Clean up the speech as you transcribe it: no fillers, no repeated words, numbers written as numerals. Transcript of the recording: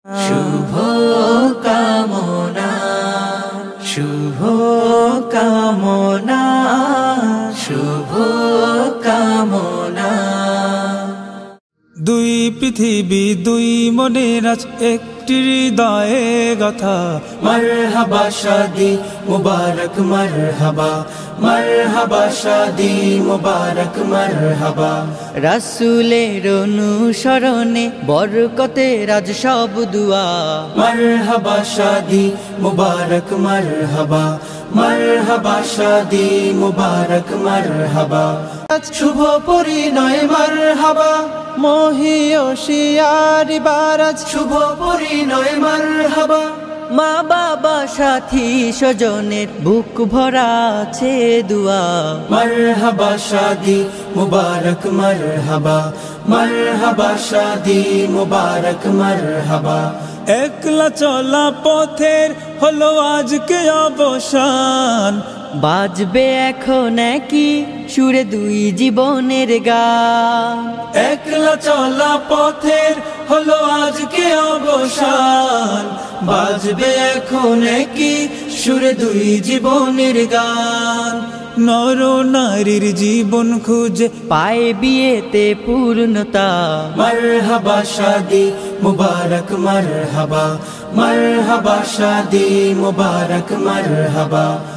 শুভ কামনা, শুভ কামনা, শুভ কামনা। দুই পৃথিবী দুই মনের আজ একটি হৃদয়ে গাথা। মারহাবা শাদি মুবারক মারহাবা, মারহাবা শাদি মুবারক মারহাবা। রাসূলের অনুসরণে বরকতের আজ সব দুয়া। মারহাবা শাদি মুবারক মারহাবা, মারহাবা শাদি মুবারক মারহাবা। শুভ পরিণয় মারহাবা, মহিয়সিয়ারি বারাজ শুভ পরিণয় মারহাবা। মা বাবা সাথী স্বজনের বুক ভরা আছে দুয়া। মারহাবা শাদি মুবারক মারহাবা, মারহাবা শাদি মুবারক মারহাবা। একলা চলা পথের হলো আজকে অবসান। বাজবে এখন একই সুরে দুই জীবনের গান। একলা চলা পথের হলো আজকে অবসান। বাজবে এখন কি সুরে দুই জীবনের গান। নর নারীর জীবন খুঁজে পায় বিয়েতে পূর্ণতা। মারহাবা শাদি মুবারক মারহাবা, মারহাবা শাদি মুবারক মারহাবা।